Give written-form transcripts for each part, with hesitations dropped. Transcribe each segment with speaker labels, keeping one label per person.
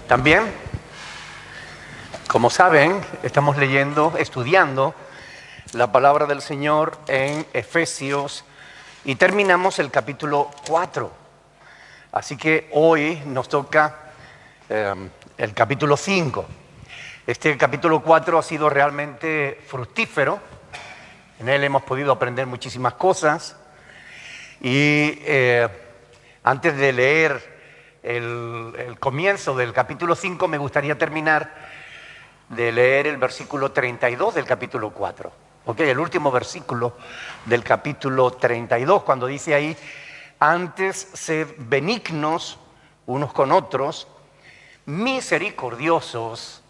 Speaker 1: También, como saben, estamos estudiando la palabra del Señor en Efesios y terminamos el capítulo 4. Así que hoy nos toca el capítulo 5. Este capítulo 4 ha sido realmente fructífero. En él hemos podido aprender muchísimas cosas. Y antes de leer el comienzo del capítulo 5, me gustaría terminar de leer el versículo 32 del capítulo 4. El último versículo del capítulo 32, cuando dice ahí: antes sed benignos unos con otros, misericordiosos,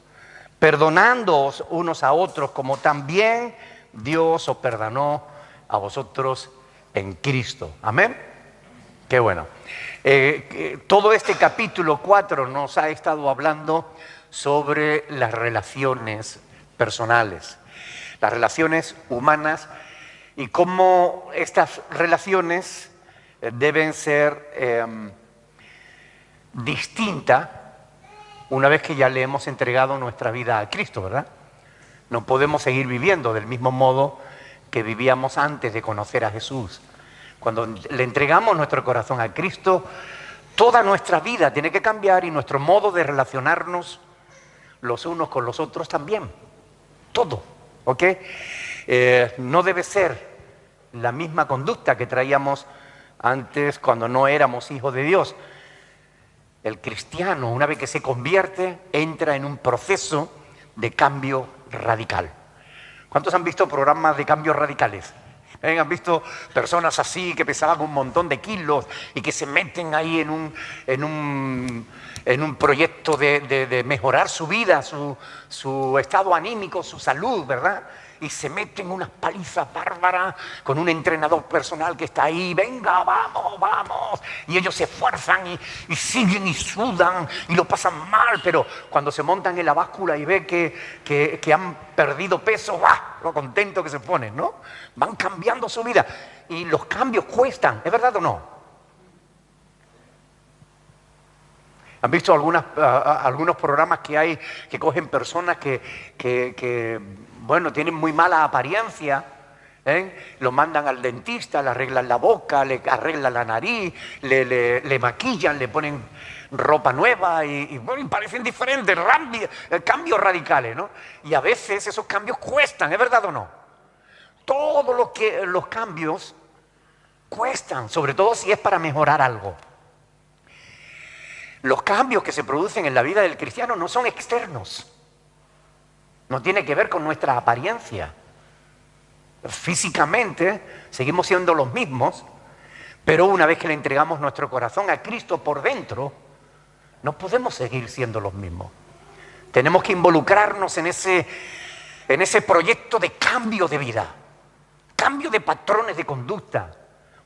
Speaker 1: perdonándoos unos a otros, como también Dios os perdonó a vosotros en Cristo. Amén. Qué bueno. Todo este capítulo 4 nos ha estado hablando sobre las relaciones personales, las relaciones humanas, y cómo estas relaciones deben ser distintas una vez que ya le hemos entregado nuestra vida a Cristo, ¿verdad? No podemos seguir viviendo del mismo modo que vivíamos antes de conocer a Jesús. Cuando le entregamos nuestro corazón a Cristo, toda nuestra vida tiene que cambiar y nuestro modo de relacionarnos los unos con los otros también. Todo, ¿ok? No debe ser la misma conducta que traíamos antes cuando no éramos hijos de Dios. El cristiano, una vez que se convierte, entra en un proceso de cambio radical. ¿Cuántos han visto programas de cambios radicales? ¿Han visto personas así que pesaban un montón de kilos y que se meten ahí en un proyecto de mejorar su vida, su estado anímico, su salud, ¿verdad? Y se meten unas palizas bárbaras con un entrenador personal que está ahí: venga, vamos, vamos. Y ellos se esfuerzan y siguen y sudan y lo pasan mal, pero cuando se montan en la báscula y ve que han perdido peso, ¡ah!, lo contento que se ponen, ¿no? Van cambiando su vida y los cambios cuestan, ¿es verdad o no? ¿Han visto algunos programas que hay que cogen personas que tienen muy mala apariencia? Lo mandan al dentista, le arreglan la boca, le arreglan la nariz, le maquillan, le ponen ropa nueva y parecen diferentes, cambios radicales, ¿no? Y a veces esos cambios cuestan, ¿es verdad o no? Todos los cambios cuestan, sobre todo si es para mejorar algo. Los cambios que se producen en la vida del cristiano no son externos. No tiene que ver con nuestra apariencia. Físicamente seguimos siendo los mismos, pero una vez que le entregamos nuestro corazón a Cristo por dentro, no podemos seguir siendo los mismos. Tenemos que involucrarnos en ese proyecto de cambio de vida, cambio de patrones de conducta,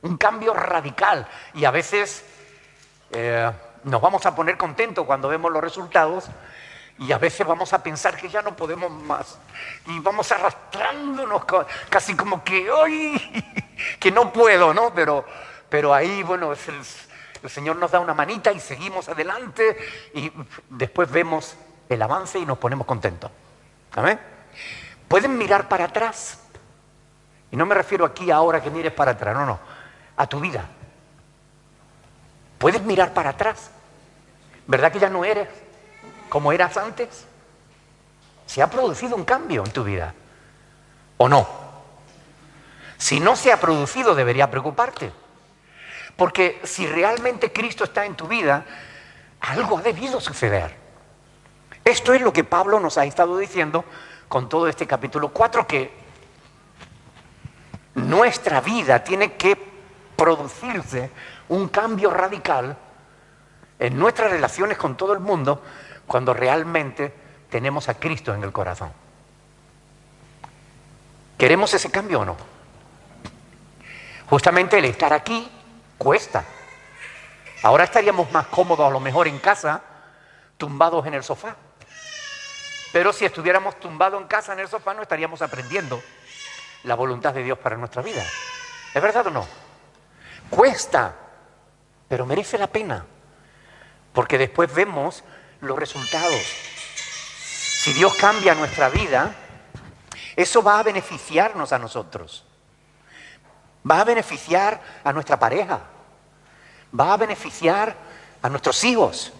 Speaker 1: un cambio radical. Y a veces nos vamos a poner contentos cuando vemos los resultados, y a veces vamos a pensar que ya no podemos más y vamos arrastrándonos casi como que ¡ay!, que no puedo, ¿no? Pero ahí, el Señor nos da una manita y seguimos adelante, y después vemos el avance y nos ponemos contentos. ¿Amén? Pueden mirar para atrás, y no me refiero aquí ahora que mires para atrás, no, a tu vida. Puedes mirar para atrás. ¿Verdad que ya no eres como eras antes? ¿Se ha producido un cambio en tu vida o no? Si no se ha producido, debería preocuparte. Porque si realmente Cristo está en tu vida, algo ha debido suceder. Esto es lo que Pablo nos ha estado diciendo con todo este capítulo 4, que nuestra vida tiene que producirse un cambio radical en nuestras relaciones con todo el mundo cuando realmente tenemos a Cristo en el corazón. ¿Queremos ese cambio o no? Justamente el estar aquí cuesta. Ahora estaríamos más cómodos a lo mejor en casa, tumbados en el sofá. Pero si estuviéramos tumbados en casa en el sofá, no estaríamos aprendiendo la voluntad de Dios para nuestra vida. ¿Es verdad o no? Cuesta, pero merece la pena. Porque después vemos los resultados. Si Dios cambia nuestra vida, eso va a beneficiarnos a nosotros. Va a beneficiar a nuestra pareja. Va a beneficiar a nuestros hijos.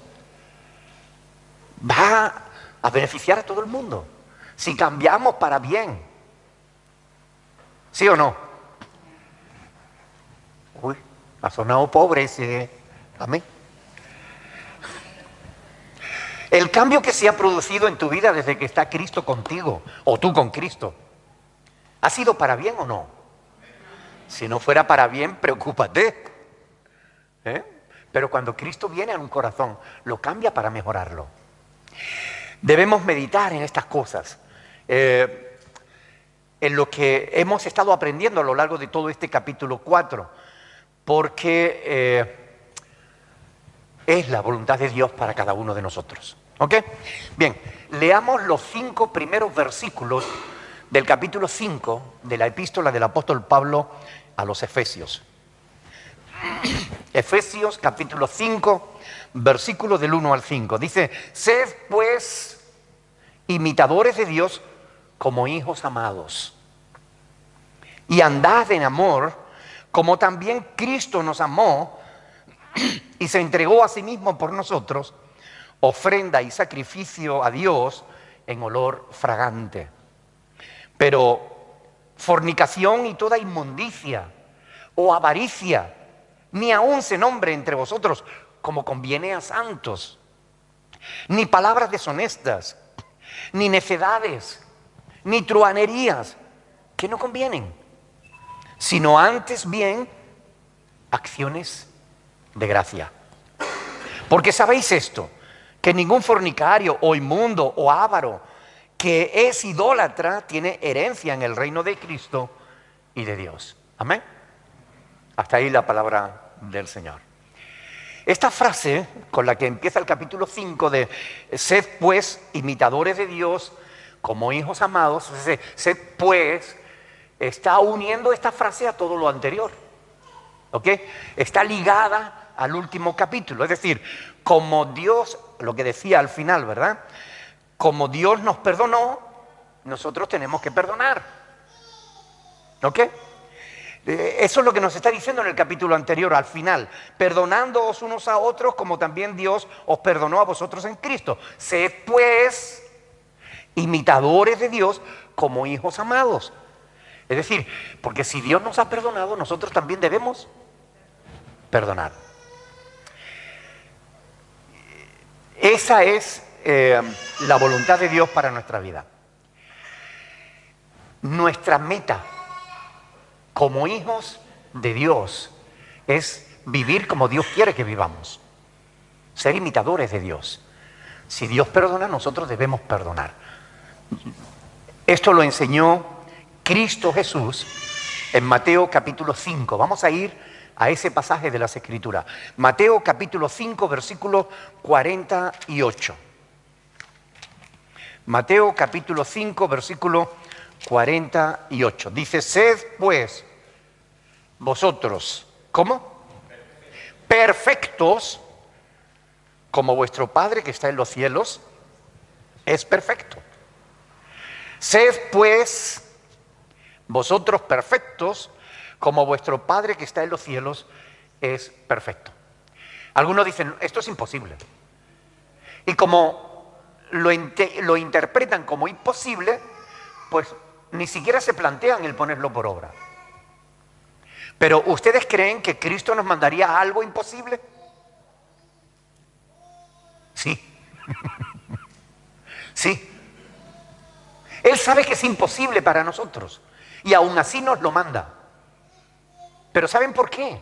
Speaker 1: Va a beneficiar a todo el mundo. Si cambiamos para bien. ¿Sí o no? Uy, ha sonado pobre ese. Amén. El cambio que se ha producido en tu vida desde que está Cristo contigo, o tú con Cristo, ¿ha sido para bien o no? Si no fuera para bien, preocúpate. Pero cuando Cristo viene a un corazón, lo cambia para mejorarlo. Debemos meditar en estas cosas, en lo que hemos estado aprendiendo a lo largo de todo este capítulo 4, porque es la voluntad de Dios para cada uno de nosotros. ¿Ok? Bien, leamos los 5 primeros versículos del capítulo 5 de la epístola del apóstol Pablo a los Efesios. Efesios capítulo 5, versículos del 1 al 5. Dice, sed pues imitadores de Dios como hijos amados, y andad en amor, como también Cristo nos amó y se entregó a sí mismo por nosotros, ofrenda y sacrificio a Dios en olor fragante. Pero fornicación y toda inmundicia o avaricia, ni aun se nombre entre vosotros como conviene a santos, ni palabras deshonestas, ni necedades, ni truhanerías, que no convienen, sino antes bien acciones de gracia. Porque sabéis esto, que ningún fornicario o inmundo o avaro que es idólatra tiene herencia en el reino de Cristo y de Dios. Amén. Hasta ahí la palabra del Señor. Esta frase con la que empieza el capítulo 5 de sed pues imitadores de Dios como hijos amados, sed pues, está uniendo esta frase a todo lo anterior. ¿Ok? Está ligada al último capítulo. Es decir, como Dios, lo que decía al final, ¿verdad? Como Dios nos perdonó, nosotros tenemos que perdonar. ¿Ok? Eso es lo que nos está diciendo en el capítulo anterior, al final. Perdonándoos unos a otros como también Dios os perdonó a vosotros en Cristo. Sed pues imitadores de Dios como hijos amados. Es decir, porque si Dios nos ha perdonado, nosotros también debemos perdonar. Esa es la voluntad de Dios para nuestra vida. Nuestra meta como hijos de Dios es vivir como Dios quiere que vivamos. Ser imitadores de Dios. Si Dios perdona, nosotros debemos perdonar. Esto lo enseñó Cristo Jesús en Mateo capítulo 5. Vamos a ir a ese pasaje de las Escrituras. Mateo capítulo 5, versículo 48. Mateo capítulo 5, versículo 48. Dice, sed pues vosotros, ¿cómo? Perfectos, como vuestro Padre que está en los cielos es perfecto. Sed pues vosotros perfectos, como vuestro Padre que está en los cielos es perfecto. Algunos dicen, esto es imposible. Y como lo interpretan como imposible, pues ni siquiera se plantean el ponerlo por obra. Pero ¿ustedes creen que Cristo nos mandaría a algo imposible? Sí. Sí. Él sabe que es imposible para nosotros y aún así nos lo manda. Pero ¿saben por qué?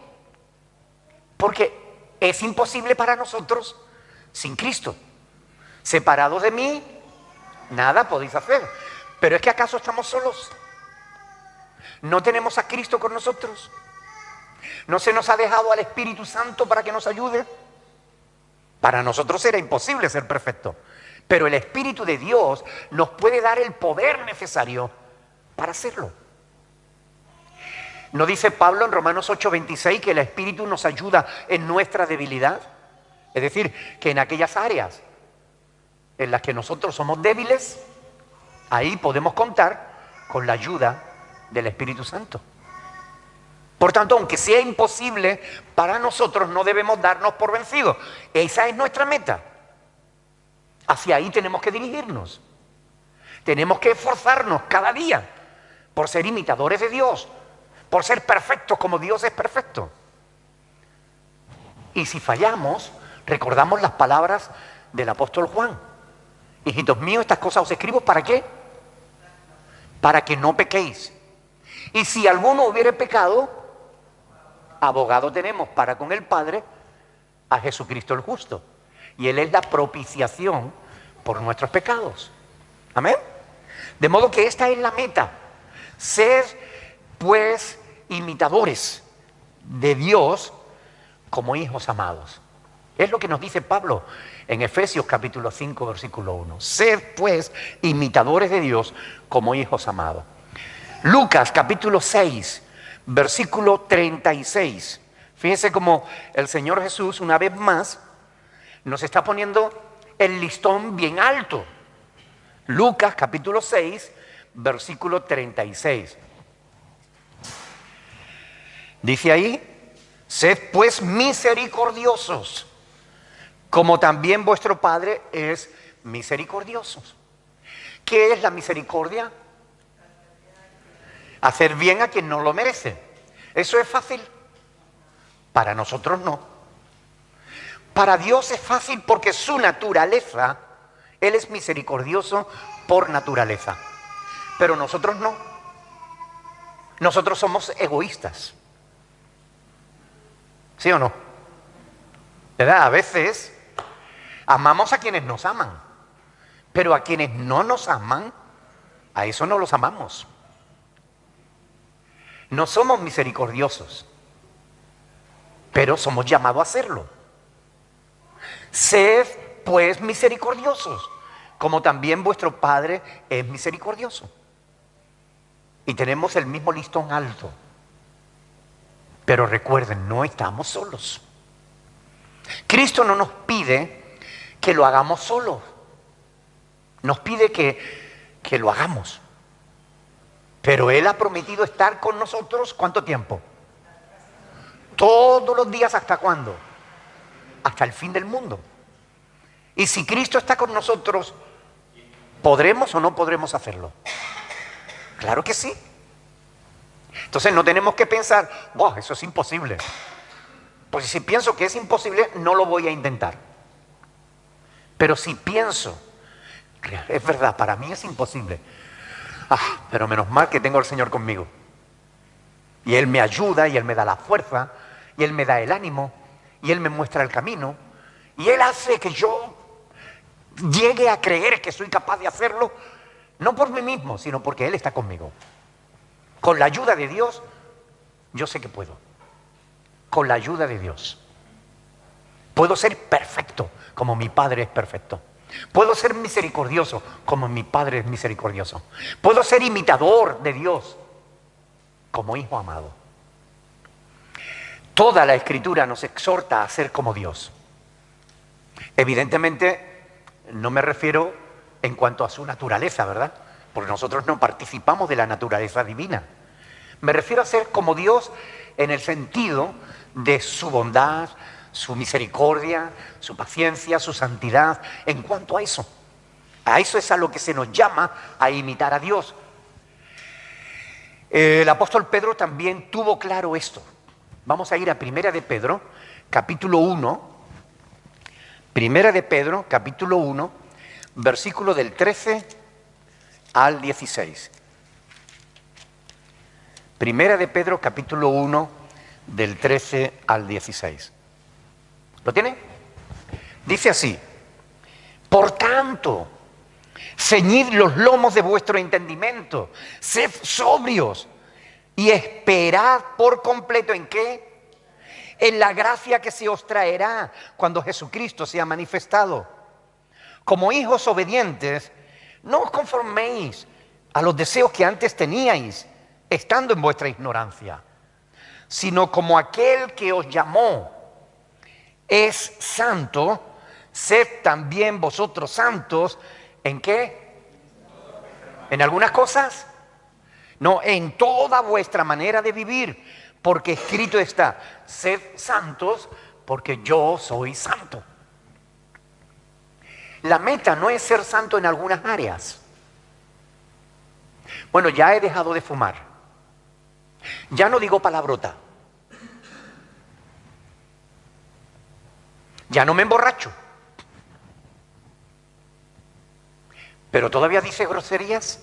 Speaker 1: Porque es imposible para nosotros sin Cristo. Separados de mí, nada podéis hacer. Pero es que ¿acaso estamos solos? ¿No tenemos a Cristo con nosotros? ¿No se nos ha dejado al Espíritu Santo para que nos ayude? Para nosotros era imposible ser perfecto, pero el Espíritu de Dios nos puede dar el poder necesario para hacerlo. ¿No dice Pablo en Romanos 8:26 que el Espíritu nos ayuda en nuestra debilidad? Es decir, que en aquellas áreas en las que nosotros somos débiles, ahí podemos contar con la ayuda del Espíritu Santo. Por tanto, aunque sea imposible para nosotros, no debemos darnos por vencidos. Esa es nuestra meta. Hacia ahí tenemos que dirigirnos. Tenemos que esforzarnos cada día por ser imitadores de Dios, por ser perfectos como Dios es perfecto. Y si fallamos, recordamos las palabras del apóstol Juan. Hijitos míos, estas cosas os escribo, ¿para qué? Para que no pequéis. Y si alguno hubiere pecado, abogado tenemos para con el Padre, a Jesucristo el justo. Y Él es la propiciación por nuestros pecados. Amén. De modo que esta es la meta. Sed, pues, imitadores de Dios como hijos amados. Es lo que nos dice Pablo en Efesios capítulo 5, versículo 1. Sed, pues, imitadores de Dios como hijos amados. Lucas capítulo 6, versículo 36. Fíjense cómo el Señor Jesús, una vez más, nos está poniendo el listón bien alto. Lucas capítulo 6, versículo 36. Dice ahí, sed pues misericordiosos, como también vuestro Padre es misericordioso. ¿Qué es la misericordia? Hacer bien a quien no lo merece. ¿Eso es fácil? Para nosotros no. Para Dios es fácil porque su naturaleza, Él es misericordioso por naturaleza. Pero nosotros no. Nosotros somos egoístas. ¿Sí o no? ¿Verdad? A veces amamos a quienes nos aman, pero a quienes no nos aman, a eso no los amamos. No somos misericordiosos, pero somos llamados a hacerlo. Sed, pues, misericordiosos, como también vuestro Padre es misericordioso. Y tenemos el mismo listón alto. Pero recuerden, no estamos solos. Cristo no nos pide que lo hagamos solos. Nos pide que lo hagamos. Pero Él ha prometido estar con nosotros, ¿cuánto tiempo? Todos los días, ¿hasta cuándo? Hasta el fin del mundo. Y si Cristo está con nosotros, ¿podremos o no podremos hacerlo? Claro que sí. Entonces no tenemos que pensar, wow, eso es imposible. Pues si pienso que es imposible, no lo voy a intentar. Pero si pienso, es verdad, para mí es imposible. Pero menos mal que tengo al Señor conmigo. Y Él me ayuda, y Él me da la fuerza, y Él me da el ánimo, y Él me muestra el camino, y Él hace que yo llegue a creer que soy capaz de hacerlo, no por mí mismo, sino porque Él está conmigo. Con la ayuda de Dios, yo sé que puedo. Con la ayuda de Dios. Puedo ser perfecto, como mi Padre es perfecto. Puedo ser misericordioso, como mi Padre es misericordioso. Puedo ser imitador de Dios, como hijo amado. Toda la Escritura nos exhorta a ser como Dios. Evidentemente, no me refiero en cuanto a su naturaleza, ¿verdad? Porque nosotros no participamos de la naturaleza divina. Me refiero a ser como Dios en el sentido de su bondad, su misericordia, su paciencia, su santidad. En cuanto a eso es a lo que se nos llama a imitar a Dios. El apóstol Pedro también tuvo claro esto. Vamos a ir a Primera de Pedro, capítulo 1. Primera de Pedro, capítulo 1, versículo del 13 al 16. Primera de Pedro, capítulo 1, del 13 al 16. ¿Lo tiene? Dice así: por tanto, ceñid los lomos de vuestro entendimiento, sed sobrios y esperad por completo, ¿en qué? En la gracia que se os traerá cuando Jesucristo sea manifestado. Como hijos obedientes, no os conforméis a los deseos que antes teníais, estando en vuestra ignorancia, sino como aquel que os llamó es santo, Sed también vosotros santos, ¿en qué? ¿En algunas cosas? No, en toda vuestra manera de vivir, porque escrito está, sed santos porque yo soy santo. La meta no es ser santo en algunas áreas. Bueno, ya he dejado de fumar. Ya no digo palabrota. Ya no me emborracho. Pero todavía dices groserías.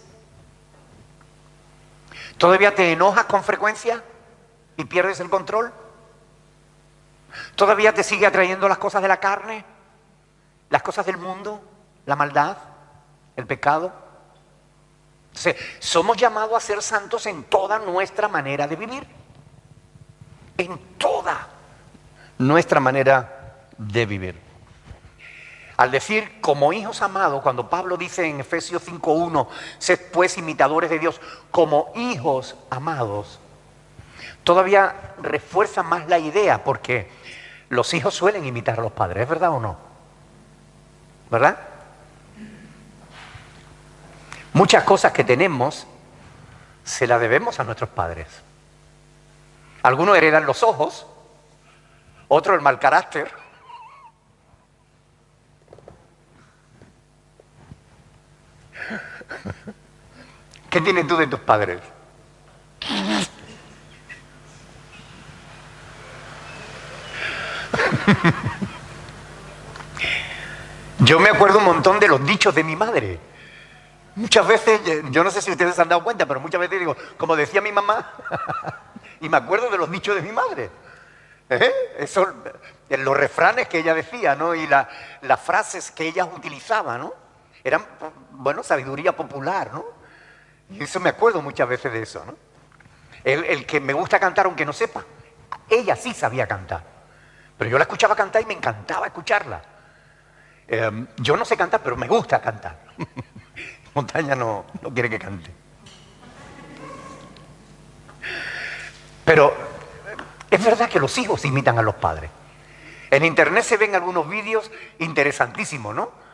Speaker 1: ¿Todavía te enojas con frecuencia y pierdes el control? ¿Todavía te sigue atrayendo las cosas de la carne? ¿Las cosas del mundo? ¿La maldad? ¿El pecado? Entonces, somos llamados a ser santos en toda nuestra manera de vivir. En toda nuestra manera de vivir. Al decir como hijos amados, cuando Pablo dice en Efesios 5:1, sed pues imitadores de Dios como hijos amados, todavía refuerza más la idea, porque los hijos suelen imitar a los padres, ¿es verdad o no? ¿Verdad? Muchas cosas que tenemos se las debemos a nuestros padres. Algunos heredan los ojos, otros el mal carácter. ¿Qué tienes tú de tus padres? Yo me acuerdo un montón de los dichos de mi madre. Muchas veces, yo no sé si ustedes se han dado cuenta, pero muchas veces digo, como decía mi mamá, y me acuerdo de los dichos de mi madre. Eso, los refranes que ella decía, ¿no? Y las frases que ella utilizaba, ¿no? Eran, bueno, sabiduría popular, ¿no? Y eso me acuerdo muchas veces de eso, ¿no? El que me gusta cantar aunque no sepa, ella sí sabía cantar. Pero yo la escuchaba cantar y me encantaba escucharla. Yo no sé cantar, pero me gusta cantar. Montaña no quiere que cante. Pero es verdad que los hijos imitan a los padres. En internet se ven algunos vídeos interesantísimos, ¿no?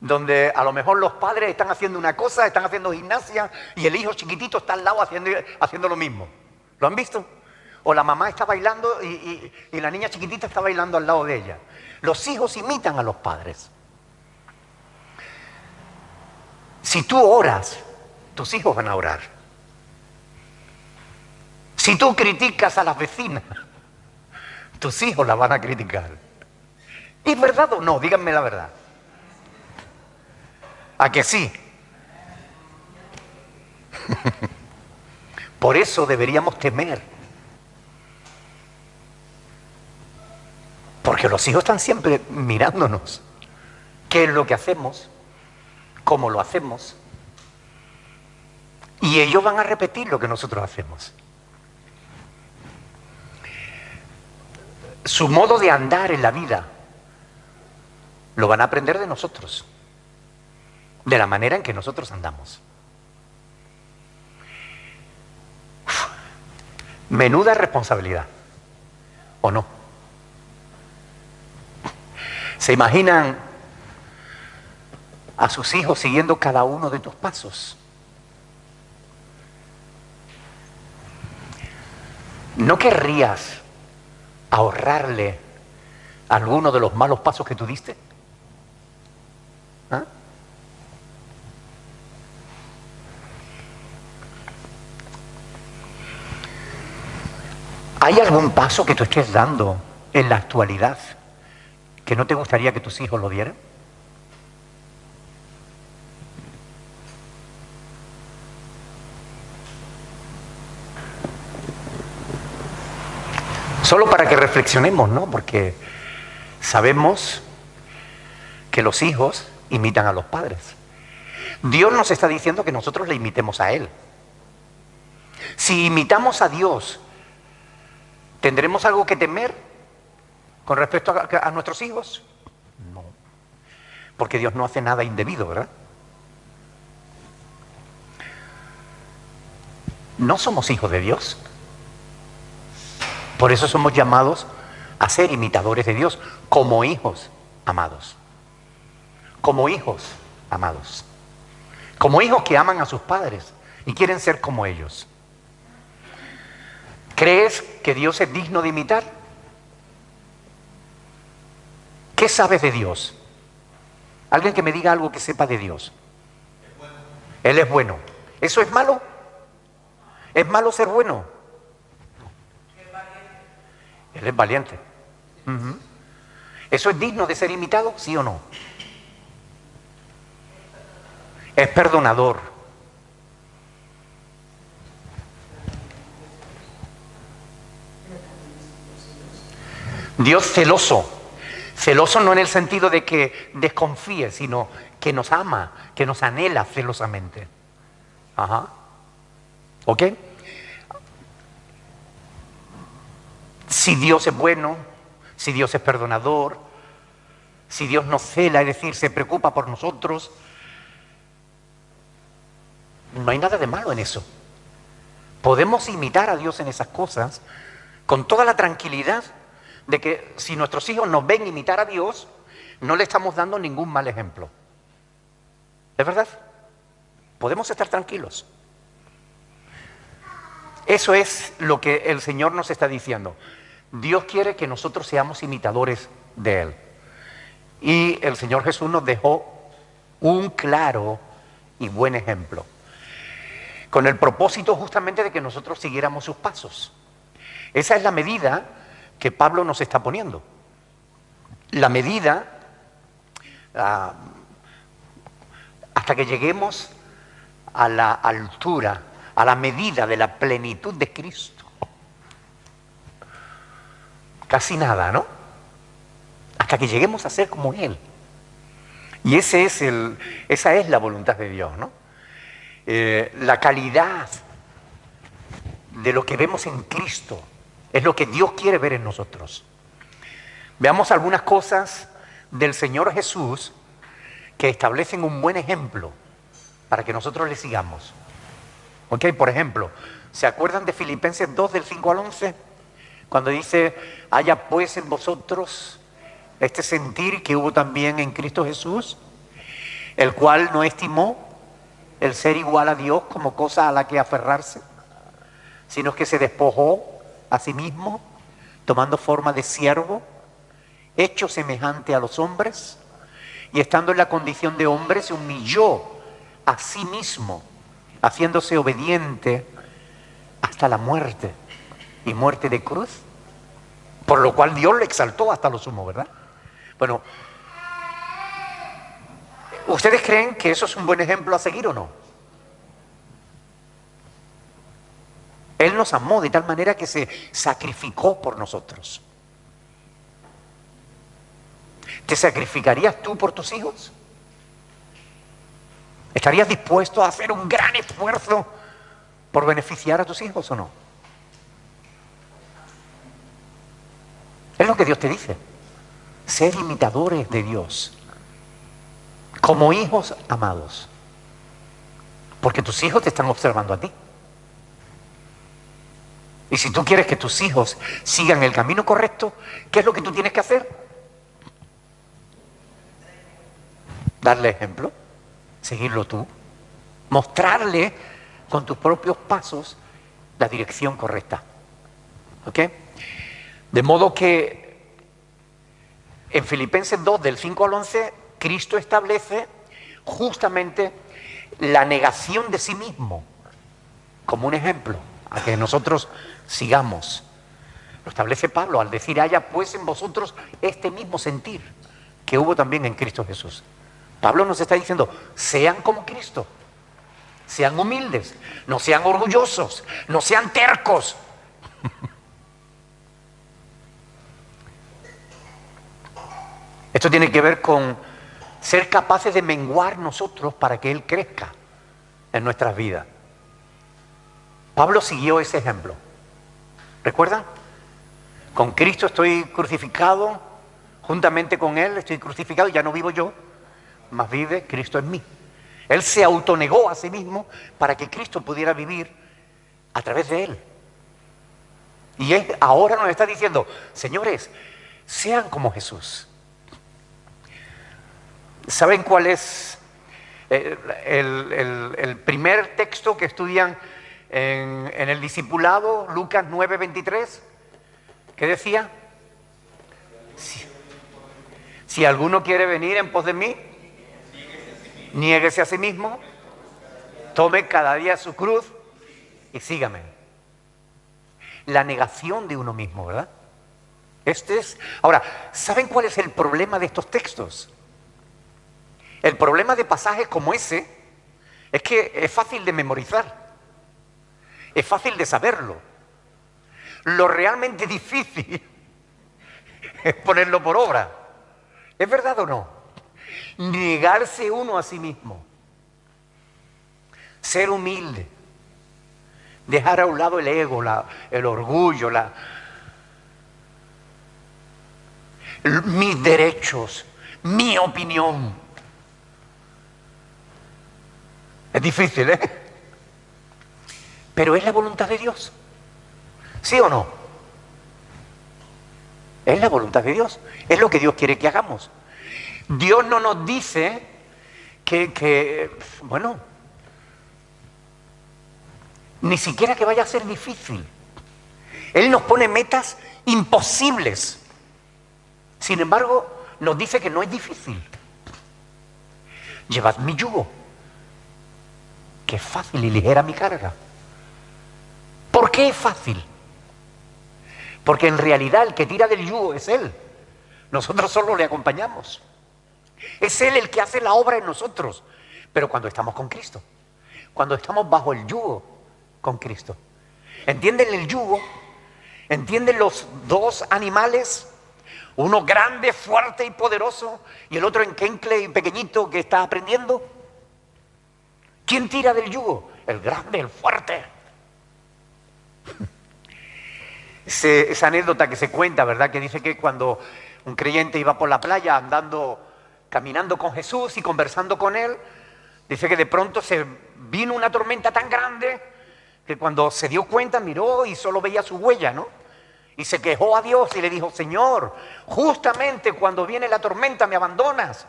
Speaker 1: Donde a lo mejor los padres están haciendo una cosa, están haciendo gimnasia y el hijo chiquitito está al lado haciendo lo mismo. ¿Lo han visto? O la mamá está bailando y la niña chiquitita está bailando al lado de ella. Los hijos imitan a los padres. Si tú oras, tus hijos van a orar. Si tú criticas a las vecinas, tus hijos las van a criticar. ¿Es verdad o no? Díganme la verdad. ¿A que sí? Por eso deberíamos temer. Porque los hijos están siempre mirándonos. ¿Qué es lo que hacemos? ¿Cómo lo hacemos? Y ellos van a repetir lo que nosotros hacemos. Su modo de andar en la vida lo van a aprender de nosotros, de la manera en que nosotros andamos. Menuda responsabilidad, ¿o no? ¿Se imaginan a sus hijos siguiendo cada uno de tus pasos? ¿No querrías ahorrarle alguno de los malos pasos que tú diste? ¿Ah? ¿Hay algún paso que tú estés dando en la actualidad que no te gustaría que tus hijos lo dieran? Solo para que reflexionemos, ¿no? Porque sabemos que los hijos imitan a los padres. Dios nos está diciendo que nosotros le imitemos a Él. Si imitamos a Dios, ¿tendremos algo que temer con respecto a nuestros hijos? No. Porque Dios no hace nada indebido, ¿verdad? No somos hijos de Dios. Por eso somos llamados a ser imitadores de Dios como hijos amados. como hijos amados, como hijos que aman a sus padres y quieren ser como ellos. ¿Crees que Dios es digno de imitar? ¿Qué sabes de Dios? Alguien que me diga algo que sepa de Dios. Él es bueno. ¿Eso es malo? ¿Es malo ser bueno? Él es valiente. Ujú. ¿Eso es digno de ser imitado? ¿Sí o no? Es perdonador. Dios celoso. Celoso no en el sentido de que desconfíe, sino que nos ama, que nos anhela celosamente. Ajá. ¿Ok? Si Dios es bueno, si Dios es perdonador, si Dios nos cela, es decir, se preocupa por nosotros, no hay nada de malo en eso. Podemos imitar a Dios en esas cosas con toda la tranquilidad de que si nuestros hijos nos ven imitar a Dios, no le estamos dando ningún mal ejemplo. ¿Es verdad? Podemos estar tranquilos. Eso es lo que el Señor nos está diciendo. Dios quiere que nosotros seamos imitadores de Él. Y el Señor Jesús nos dejó un claro y buen ejemplo, con el propósito justamente de que nosotros siguiéramos sus pasos. Esa es la medida que Pablo nos está poniendo. La medida hasta que lleguemos a la altura, a la medida de la plenitud de Cristo. Casi nada, ¿no? Hasta que lleguemos a ser como Él. Y esa es la voluntad de Dios, ¿no? La calidad de lo que vemos en Cristo es lo que Dios quiere ver en nosotros. Veamos algunas cosas del Señor Jesús que establecen un buen ejemplo para que nosotros le sigamos. ¿Ok? Por ejemplo, ¿se acuerdan de Filipenses 2 del 5 al 11? Cuando dice, haya pues en vosotros este sentir que hubo también en Cristo Jesús, el cual no estimó el ser igual a Dios como cosa a la que aferrarse, sino que se despojó a sí mismo, tomando forma de siervo, hecho semejante a los hombres, y estando en la condición de hombre, se humilló a sí mismo, haciéndose obediente hasta la muerte, y muerte de cruz, por lo cual Dios le exaltó hasta lo sumo, ¿verdad? Bueno, ¿ustedes creen que eso es un buen ejemplo a seguir o no? Él nos amó de tal manera que se sacrificó por nosotros. ¿Te sacrificarías tú por tus hijos? ¿Estarías dispuesto a hacer un gran esfuerzo por beneficiar a tus hijos o no? Es lo que Dios te dice. Ser imitadores de Dios, como hijos amados, porque tus hijos te están observando a ti. Y si tú quieres que tus hijos sigan el camino correcto, ¿qué es lo que tú tienes que hacer? Darle ejemplo, seguirlo tú, mostrarle con tus propios pasos la dirección correcta. ¿Ok? De modo que en Filipenses 2, del 5 al 11, Cristo establece justamente la negación de sí mismo como un ejemplo a que nosotros sigamos. Lo establece Pablo al decir, haya pues en vosotros este mismo sentir que hubo también en Cristo Jesús. Pablo nos está diciendo, sean como Cristo, sean humildes, no sean orgullosos, no sean tercos. Esto tiene que ver con ser capaces de menguar nosotros para que Él crezca en nuestras vidas. Pablo siguió ese ejemplo. ¿Recuerdan? Con Cristo estoy crucificado, juntamente con Él estoy crucificado, ya no vivo yo, mas vive Cristo en mí. Él se autonegó a sí mismo para que Cristo pudiera vivir a través de Él. Y Él ahora nos está diciendo, señores, sean como Jesús. ¿Saben cuál es el primer texto que estudian en el discipulado? Lucas 9:23. ¿Qué decía? Si alguno quiere venir en pos de mí, niéguese a sí mismo, tome cada día su cruz y sígame. La negación de uno mismo, ¿verdad? Ahora, ¿saben cuál es el problema de estos textos? El problema de pasajes como ese es que es fácil de memorizar, es fácil de saberlo. Lo realmente difícil es ponerlo por obra. ¿Es verdad o no? Negarse uno a sí mismo, ser humilde, dejar a un lado el ego, el orgullo, mis derechos, mi opinión. Es difícil, ¿eh? Pero es la voluntad de Dios. ¿Sí o no? Es la voluntad de Dios. Es lo que Dios quiere que hagamos. Dios no nos dice bueno, ni siquiera que vaya a ser difícil. Él nos pone metas imposibles. Sin embargo, nos dice que no es difícil. Llevad mi yugo, que es fácil y ligera mi carga. ¿Por qué es fácil? Porque en realidad el que tira del yugo es Él. Nosotros solo le acompañamos. Es Él el que hace la obra en nosotros. Pero cuando estamos con Cristo, cuando estamos bajo el yugo con Cristo. ¿Entienden el yugo? ¿Entienden los dos animales? Uno grande, fuerte y poderoso, y el otro enquencle y pequeñito que está aprendiendo. ¿Quién tira del yugo? El grande, el fuerte. Esa anécdota que se cuenta, ¿verdad? Que dice que cuando un creyente iba por la playa caminando con Jesús y conversando con Él, dice que de pronto se vino una tormenta tan grande que cuando se dio cuenta miró y solo veía su huella, ¿no? Y se quejó a Dios y le dijo: Señor, justamente cuando viene la tormenta me abandonas.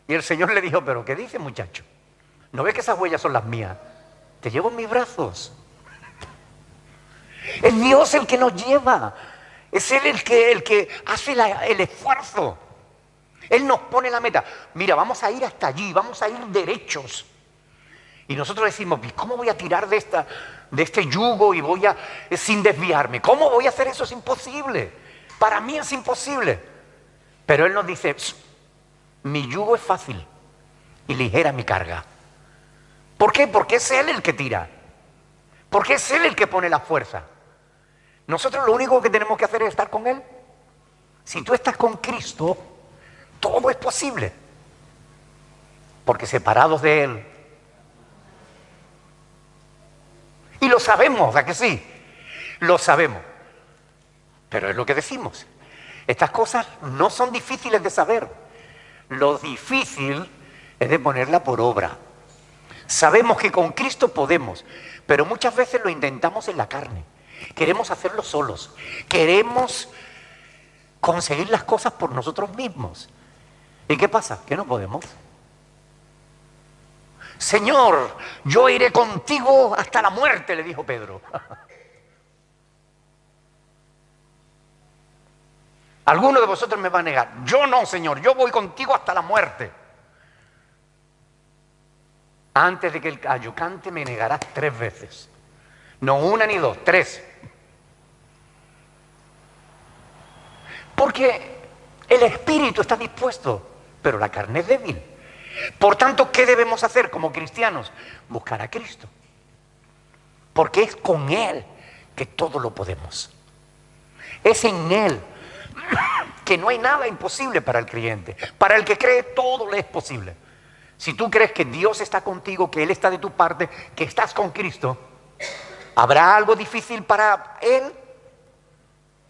Speaker 1: Y el Señor le dijo: pero ¿qué dice, muchacho? ¿No ves que esas huellas son las mías? Te llevo en mis brazos. Es Dios el que nos lleva. Es Él el que hace el esfuerzo. Él nos pone la meta. Mira, vamos a ir hasta allí, vamos a ir derechos. Y nosotros decimos: ¿cómo voy a tirar de este yugo y sin desviarme? ¿Cómo voy a hacer eso? Es imposible. Para mí es imposible. Pero Él nos dice: mi yugo es fácil y ligera mi carga. ¿Por qué? Porque es Él el que tira. Porque es Él el que pone la fuerza. Nosotros lo único que tenemos que hacer es estar con Él. Si tú estás con Cristo, todo es posible. Porque separados de Él. Y lo sabemos, ¿a que sí? Lo sabemos. Pero es lo que decimos. Estas cosas no son difíciles de saber. Lo difícil es de ponerla por obra. Sabemos que con Cristo podemos, pero muchas veces lo intentamos en la carne. Queremos hacerlo solos. Queremos conseguir las cosas por nosotros mismos. ¿Y qué pasa? Que no podemos. Señor, yo iré contigo hasta la muerte, le dijo Pedro. Alguno de vosotros me va a negar. Yo no, Señor, yo voy contigo hasta la muerte. Antes de que el gallo cante me negarás 3 veces. No una ni dos, 3. Porque el espíritu está dispuesto, pero la carne es débil. Por tanto, ¿qué debemos hacer como cristianos? Buscar a Cristo. Porque es con Él que todo lo podemos. Es en Él que no hay nada imposible para el creyente. Para el que cree, todo le es posible. Si tú crees que Dios está contigo, que Él está de tu parte, que estás con Cristo, ¿habrá algo difícil para Él?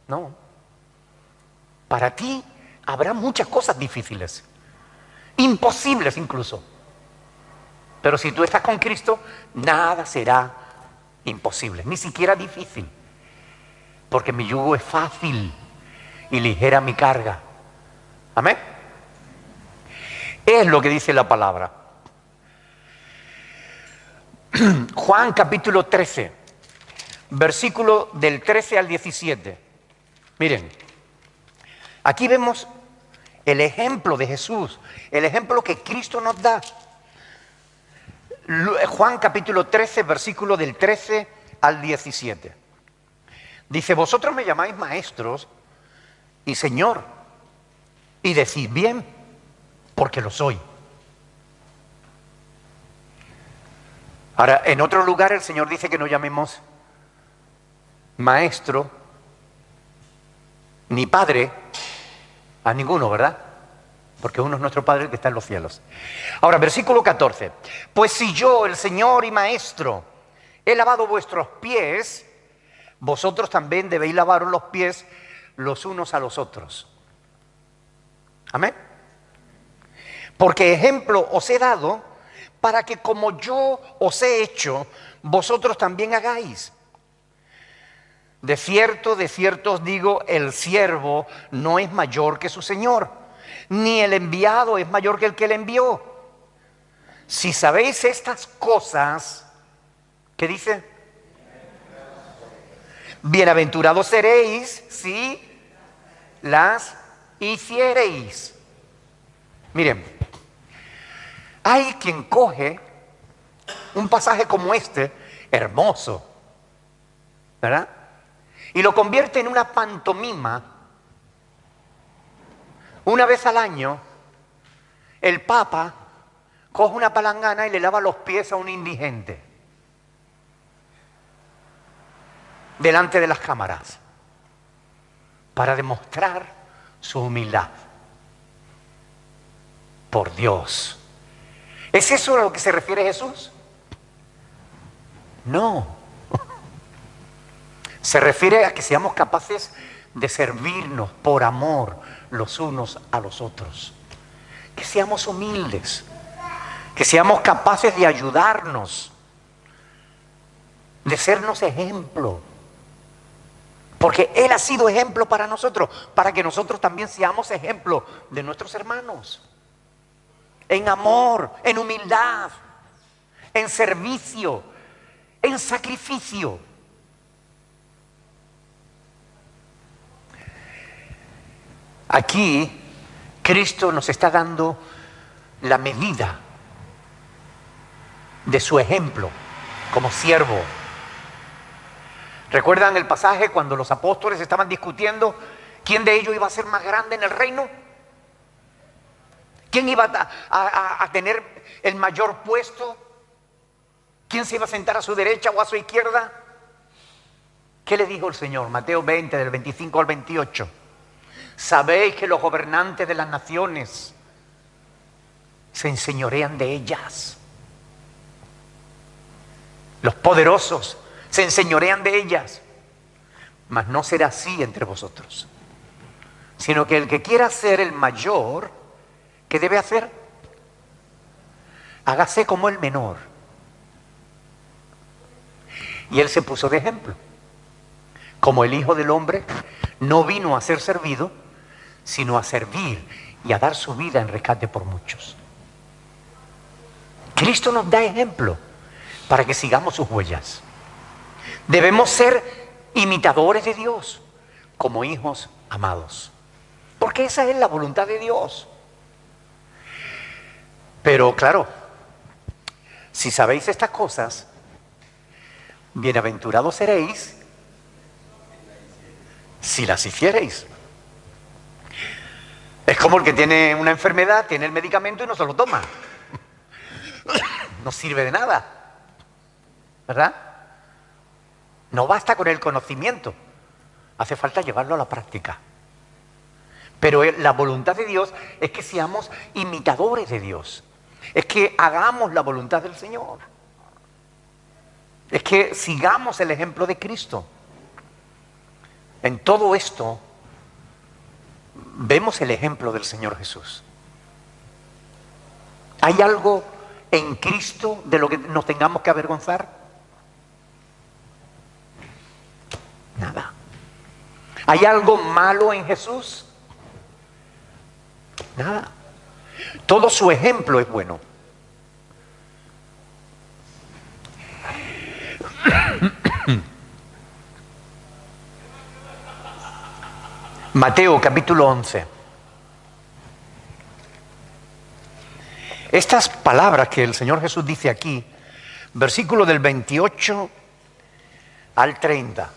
Speaker 1: No. Para ti habrá muchas cosas difíciles, imposibles incluso. Pero si tú estás con Cristo, nada será imposible, ni siquiera difícil. Porque mi yugo es fácil y ligera mi carga. Amén. Es lo que dice la palabra. Juan capítulo 13, versículo del 13 al 17. Miren, aquí vemos el ejemplo de Jesús, el ejemplo que Cristo nos da. Juan capítulo 13, versículo del 13 al 17. Dice, vosotros me llamáis maestros y Señor, y decís bien, porque lo soy. Ahora, en otro lugar el Señor dice que no llamemos maestro ni padre a ninguno, ¿verdad? Porque uno es nuestro Padre que está en los cielos. Ahora, versículo 14. Pues si yo, el Señor y Maestro, he lavado vuestros pies, vosotros también debéis lavaros los pies los unos a los otros. Amén. Porque ejemplo os he dado para que como yo os he hecho, vosotros también hagáis. De cierto os digo, el siervo no es mayor que su Señor, ni el enviado es mayor que el que le envió. Si sabéis estas cosas, ¿qué dice? Bienaventurados seréis si las hiciereis. Miren, hay quien coge un pasaje como este, hermoso, ¿verdad? Y lo convierte en una pantomima. Una vez al año, el Papa coge una palangana y le lava los pies a un indigente delante de las cámaras para demostrar su humildad. Por Dios. ¿Es eso a lo que se refiere Jesús? No. Se refiere a que seamos capaces de servirnos por amor los unos a los otros. Que seamos humildes. Que seamos capaces de ayudarnos. De sernos ejemplo. Porque Él ha sido ejemplo para nosotros. Para que nosotros también seamos ejemplo de nuestros hermanos. En amor, en humildad, en servicio, en sacrificio. Aquí Cristo nos está dando la medida de su ejemplo como siervo. ¿Recuerdan el pasaje cuando los apóstoles estaban discutiendo quién de ellos iba a ser más grande en el reino? ¿Quién iba a tener el mayor puesto? ¿Quién se iba a sentar a su derecha o a su izquierda? ¿Qué le dijo el Señor? Mateo 20, del 25 al 28. Sabéis que los gobernantes de las naciones se enseñorean de ellas. Los poderosos se enseñorean de ellas. Mas no será así entre vosotros. Sino que el que quiera ser el mayor, ¿qué debe hacer? Hágase como el menor. Y Él se puso de ejemplo. Como el Hijo del Hombre no vino a ser servido, sino a servir y a dar su vida en rescate por muchos. Cristo nos da ejemplo para que sigamos sus huellas. Debemos ser imitadores de Dios como hijos amados. Porque esa es la voluntad de Dios. Pero claro, si sabéis estas cosas, bienaventurados seréis si las hiciereis. Es como el que tiene una enfermedad, tiene el medicamento y no se lo toma. No sirve de nada, ¿verdad? No basta con el conocimiento, hace falta llevarlo a la práctica. Pero la voluntad de Dios es que seamos imitadores de Dios. Es que hagamos la voluntad del Señor. Es que sigamos el ejemplo de Cristo. En todo esto vemos el ejemplo del Señor Jesús. ¿Hay algo en Cristo de lo que nos tengamos que avergonzar? Nada. ¿Hay algo malo en Jesús? Nada. Todo su ejemplo es bueno. Mateo capítulo 11. Estas palabras que el Señor Jesús dice aquí, versículo del 28 al 30.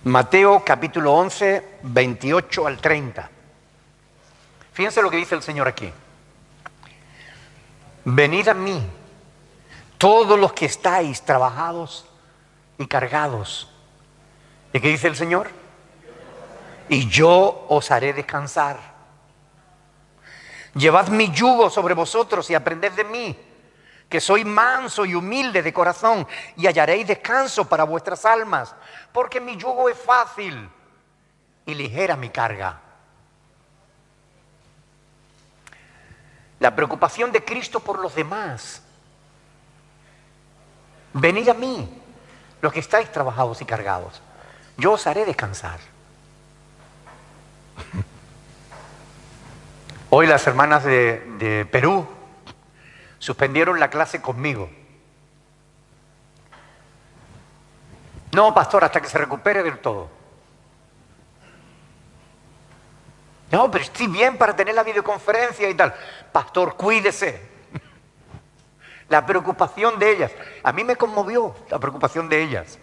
Speaker 1: Mateo capítulo 11, 28 al 30. Fíjense lo que dice el Señor aquí. Venid a mí, todos los que estáis trabajados y cargados. ¿Y qué dice el Señor? Y yo os haré descansar. Llevad mi yugo sobre vosotros y aprended de mí, que soy manso y humilde de corazón, y hallaréis descanso para vuestras almas, porque mi yugo es fácil y ligera mi carga. La preocupación de Cristo por los demás. Venid a mí, los que estáis trabajados y cargados, yo os haré descansar. Hoy las hermanas de Perú suspendieron la clase conmigo. No, pastor, hasta que se recupere del todo. No, pero estoy bien para tener la videoconferencia y tal. Pastor, cuídese. La preocupación de ellas. A mí me conmovió la preocupación de ellas.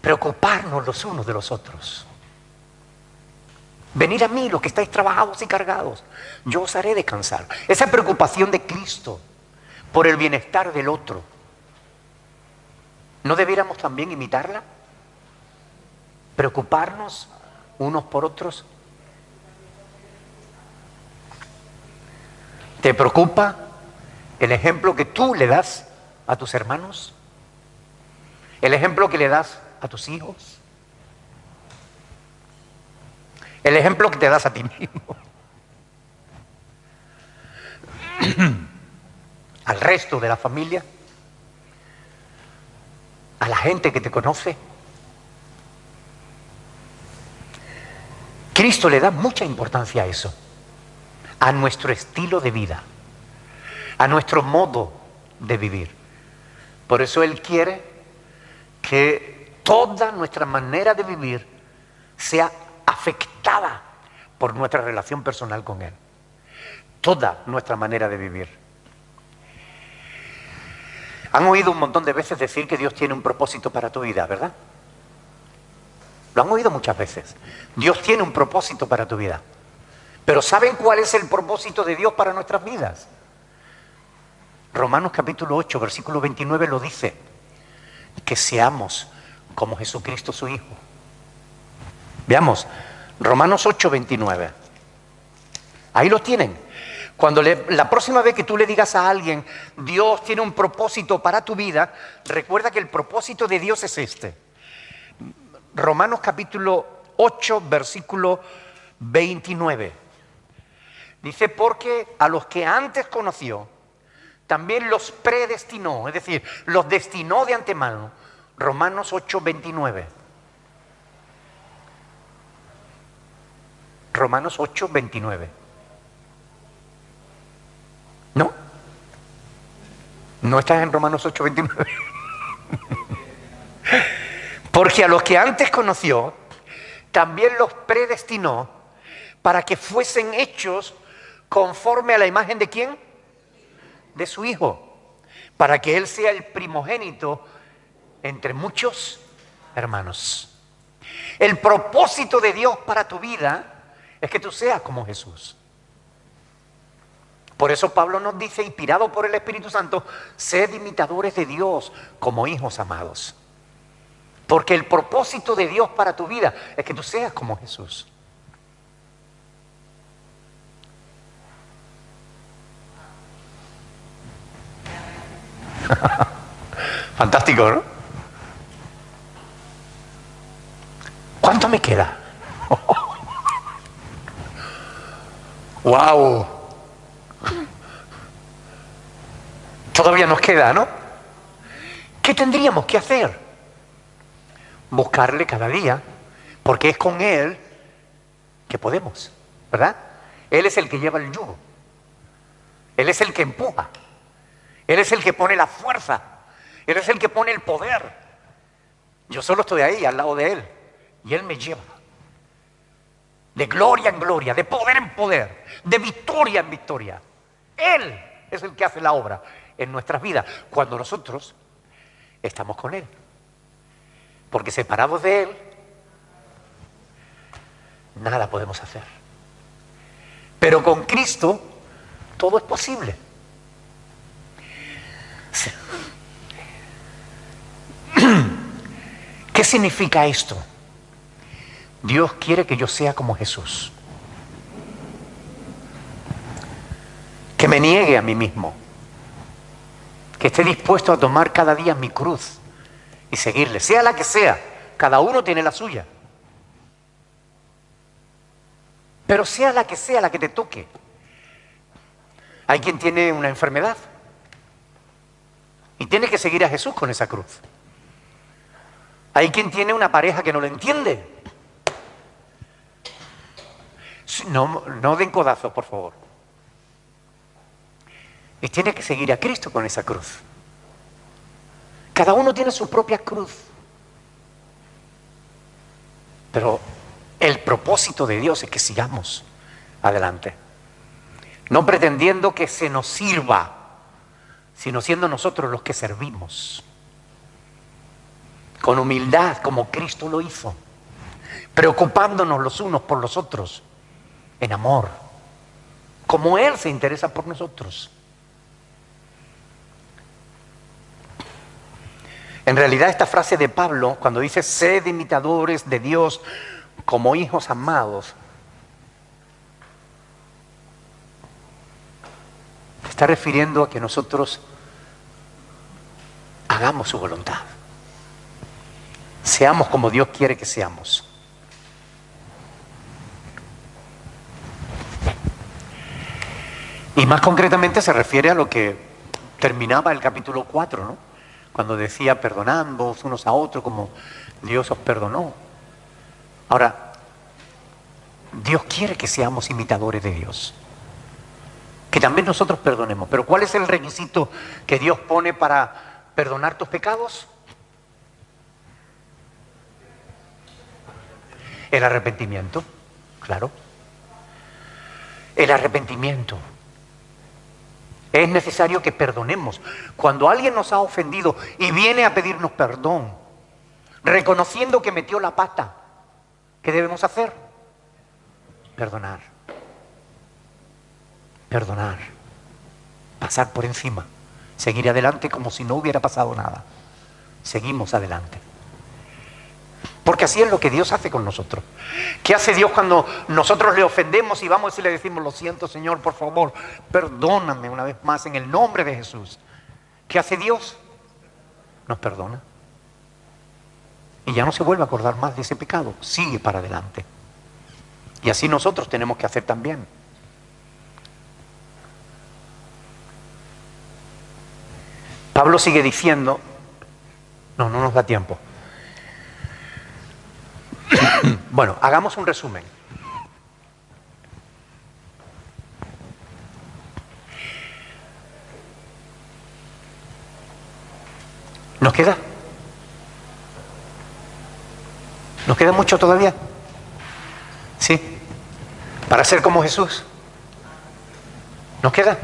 Speaker 1: Preocuparnos los unos de los otros. Venid a mí, los que estáis trabajados y cargados, yo os haré descansar. Esa preocupación de Cristo por el bienestar del otro, ¿no debiéramos también imitarla? Preocuparnos unos por otros. ¿Te preocupa el ejemplo que tú le das a tus hermanos? ¿El ejemplo que le das a tus hijos? El ejemplo que te das a ti mismo. Al resto de la familia. A la gente que te conoce. Cristo le da mucha importancia a eso. A nuestro estilo de vida. A nuestro modo de vivir. Por eso Él quiere que toda nuestra manera de vivir sea afectada por nuestra relación personal con Él. Toda nuestra manera de vivir. Han oído un montón de veces decir que Dios tiene un propósito para tu vida, ¿verdad? Lo han oído muchas veces. Dios tiene un propósito para tu vida. Pero ¿saben cuál es el propósito de Dios para nuestras vidas? Romanos capítulo 8, versículo 29 lo dice. Que seamos como Jesucristo su Hijo. Veamos, Romanos 8, 29. Ahí lo tienen. Cuando la próxima vez que tú le digas a alguien, Dios tiene un propósito para tu vida, recuerda que el propósito de Dios es este. Romanos capítulo 8, versículo 29. Dice, porque a los que antes conoció, también los predestinó, es decir, los destinó de antemano. Romanos 8, 29. Romanos 8, 29. ¿No? ¿No estás en Romanos 8, 29? Porque a los que antes conoció, también los predestinó para que fuesen hechos conforme a la imagen de ¿quién? De su Hijo, para que Él sea el primogénito entre muchos hermanos. El propósito de Dios para tu vida es que tú seas como Jesús. Por eso Pablo nos dice, inspirado por el Espíritu Santo, sed imitadores de Dios como hijos amados. Porque el propósito de Dios para tu vida es que tú seas como Jesús. Fantástico, ¿no? ¿Cuánto me queda? ¡Wow! Todavía nos queda, ¿no? ¿Qué tendríamos que hacer? Buscarle cada día, Porque es con Él que podemos, ¿verdad? Él es el que lleva el yugo. Él es el que empuja. Él es el que pone la fuerza. Él es el que pone el poder. Yo solo estoy ahí, al lado de Él. Y Él me lleva. De gloria en gloria, de poder en poder, de victoria en victoria. Él es el que hace la obra en nuestras vidas cuando nosotros estamos con Él. Porque separados de Él, nada podemos hacer. Pero con Cristo todo es posible. ¿Qué significa esto? Dios quiere que yo sea como Jesús. Que me niegue a mí mismo. Que esté dispuesto a tomar cada día mi cruz y seguirle, sea la que sea. Cada uno tiene la suya. Pero sea la que te toque. Hay quien tiene una enfermedad y tiene que seguir a Jesús con esa cruz. Hay quien tiene una pareja que no lo entiende. No den codazos, por favor. Y tiene que seguir a Cristo con esa cruz. Cada uno tiene su propia cruz. Pero el propósito de Dios es que sigamos adelante. No pretendiendo que se nos sirva, sino siendo nosotros los que servimos. Con humildad, como Cristo lo hizo. Preocupándonos los unos por los otros. En amor. Como Él se interesa por nosotros. En realidad esta frase de Pablo, cuando dice sed imitadores de Dios como hijos amados, se está refiriendo a que nosotros hagamos su voluntad. Seamos como Dios quiere que seamos. Y más concretamente se refiere a lo que terminaba el capítulo 4, ¿no? Cuando decía perdonándoos unos a otros como Dios os perdonó. Ahora, Dios quiere que seamos imitadores de Dios. Que también nosotros perdonemos. Pero ¿cuál es el requisito que Dios pone para perdonar tus pecados? El arrepentimiento, claro. El arrepentimiento. Es necesario que perdonemos. Cuando alguien nos ha ofendido y viene a pedirnos perdón, reconociendo que metió la pata, ¿qué debemos hacer? Perdonar. Perdonar. Pasar por encima. Seguir adelante como si no hubiera pasado nada. Seguimos adelante. Porque así es lo que Dios hace con nosotros. ¿Qué hace Dios cuando nosotros le ofendemos y vamos y le decimos, lo siento, Señor, por favor, perdóname una vez más en el nombre de Jesús? ¿Qué hace Dios? Nos perdona. Y ya no se vuelve a acordar más de ese pecado. Sigue para adelante. Y así nosotros tenemos que hacer también. Pablo sigue diciendo, no nos da tiempo. Bueno, hagamos un resumen. ¿Nos queda? ¿Nos queda mucho todavía? ¿Sí? ¿Para ser como Jesús? ¿Nos queda?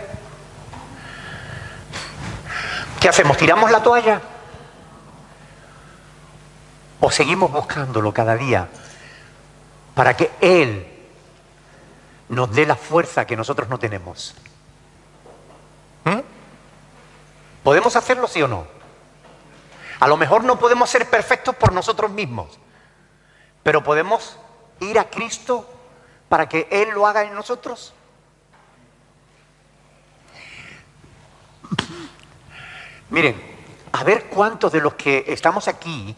Speaker 1: ¿Qué hacemos? ¿Tiramos la toalla? ¿O seguimos buscándolo cada día para que Él nos dé la fuerza que nosotros no tenemos? ¿Podemos hacerlo, sí o no? A lo mejor no podemos ser perfectos por nosotros mismos, pero podemos ir a Cristo para que Él lo haga en nosotros. Miren, a ver cuántos de los que estamos aquí,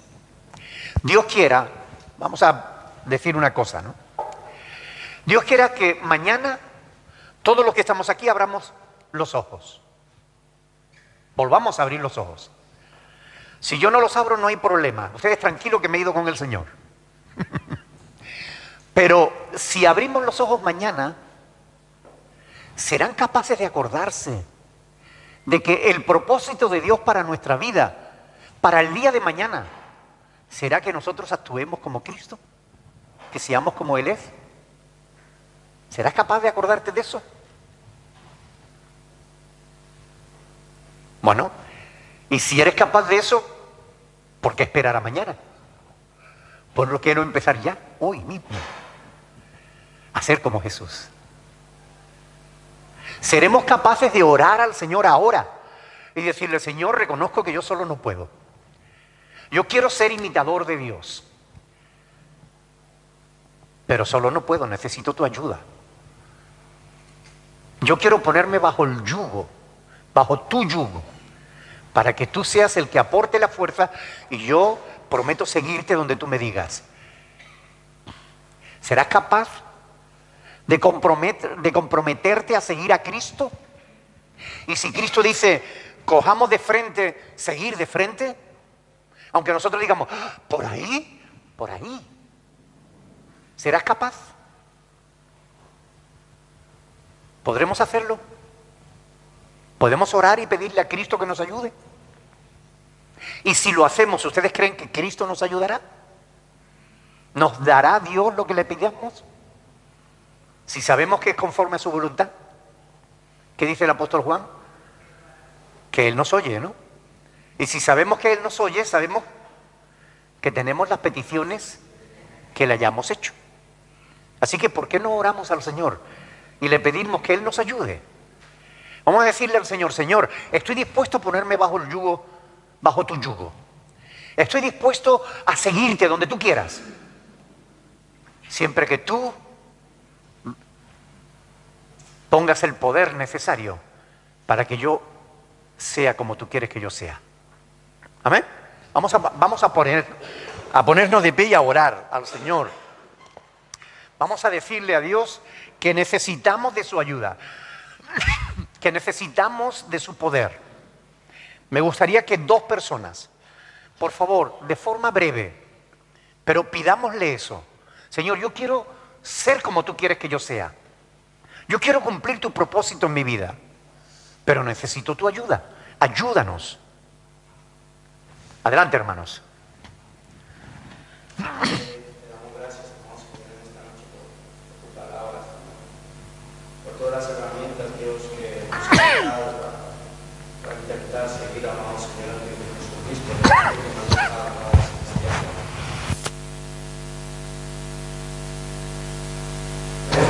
Speaker 1: Dios quiera, vamos a decir una cosa, ¿no? Dios quiera que mañana todos los que estamos aquí abramos los ojos. Volvamos a abrir los ojos. Si yo no los abro no hay problema. Ustedes tranquilos que me he ido con el Señor. Pero si abrimos los ojos mañana, serán capaces de acordarse de que el propósito de Dios para nuestra vida, para el día de mañana, será que nosotros actuemos como Cristo, que seamos como Él es. ¿Serás capaz de acordarte de eso? Bueno, y si eres capaz de eso, ¿por qué esperar a mañana? ¿Por qué no empezar ya, hoy mismo, a ser como Jesús? Seremos capaces de orar al Señor ahora y decirle: Señor, reconozco que yo solo no puedo. Yo quiero ser imitador de Dios, pero solo no puedo, necesito tu ayuda. Yo quiero ponerme bajo el yugo, bajo tu yugo, para que tú seas el que aporte la fuerza y yo prometo seguirte donde tú me digas. ¿Serás capaz de comprometerte a seguir a Cristo? Y si Cristo dice, cojamos de frente, seguir de frente, aunque nosotros digamos, por ahí, ¿serás capaz? ¿Podremos hacerlo? ¿Podemos orar y pedirle a Cristo que nos ayude? Y si lo hacemos, ¿ustedes creen que Cristo nos ayudará? ¿Nos dará Dios lo que le pidamos? Si sabemos que es conforme a su voluntad. ¿Qué dice el apóstol Juan? Que Él nos oye, ¿no? Y si sabemos que Él nos oye, sabemos que tenemos las peticiones que le hayamos hecho. Así que, ¿por qué no oramos al Señor y le pedimos que Él nos ayude? Vamos a decirle al Señor: Señor, estoy dispuesto a ponerme bajo el yugo, bajo tu yugo. Estoy dispuesto a seguirte donde tú quieras, siempre que tú pongas el poder necesario para que yo sea como tú quieres que yo sea. Amén. Vamos a ponernos de pie y a orar al Señor. Vamos a decirle a Dios que necesitamos de su ayuda, que necesitamos de su poder. Me gustaría que 2 personas, por favor, de forma breve, pero pidámosle eso. Señor, yo quiero ser como tú quieres que yo sea. Yo quiero cumplir tu propósito en mi vida, pero necesito tu ayuda. Ayúdanos. Adelante, hermanos.
Speaker 2: Te damos gracias, hermano Señor, en esta noche por tu palabra, por todas las herramientas, Dios, que nos has dado para intentar seguir, amado Señor, a Dios de Jesucristo, que nos ha dado para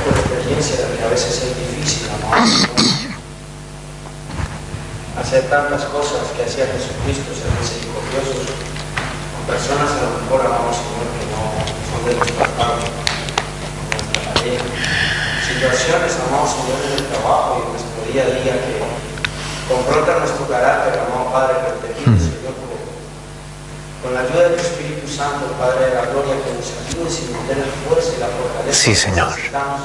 Speaker 2: por experiencia de que a veces es difícil, amado Señor, hacer tantas cosas que hacía Jesucristo, ser misericordiosos con personas a lo mejor, amado Señor, que no son de nuestra parte, de nuestra pareja, situaciones, amado Señor, en el trabajo y en nuestro día a día que confrontan nuestro carácter, amado Padre, pero te pido, Señor, con la ayuda de tu Espíritu Santo, Padre de la gloria, que nos ayudes y nos dé la fuerza y la fortaleza
Speaker 1: Sí, Señor,
Speaker 2: que necesitamos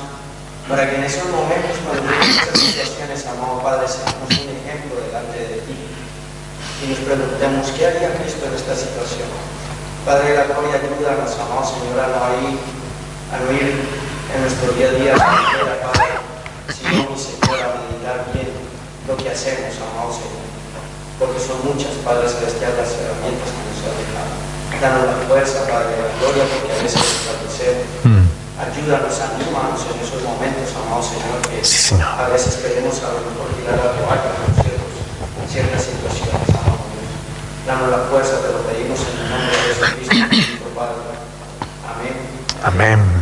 Speaker 2: para que en esos momentos, cuando vivimos estas situaciones, amado Padre, seamos un ejemplo delante de ti y nos preguntemos, ¿qué haría Cristo en esta situación? Padre de la gloria, ayúdanos, amado Señor, a no ir en nuestro día a día, Padre, sino, mi Señor, a meditar bien lo que hacemos, amado Señor, porque son muchas, Padre Celestial, las herramientas que nos has dejado. Danos la fuerza, Padre de la gloria, porque a veces establecer. Ayúdanos, anímanos en esos momentos, amado Señor, que
Speaker 1: sí, Señor,
Speaker 2: a veces queremos a lo mejor tirar la toalla en ciertas situaciones, amado Dios. Danos la fuerza, te lo pedimos en el nombre de Jesucristo, Padre. Amén.
Speaker 1: amén.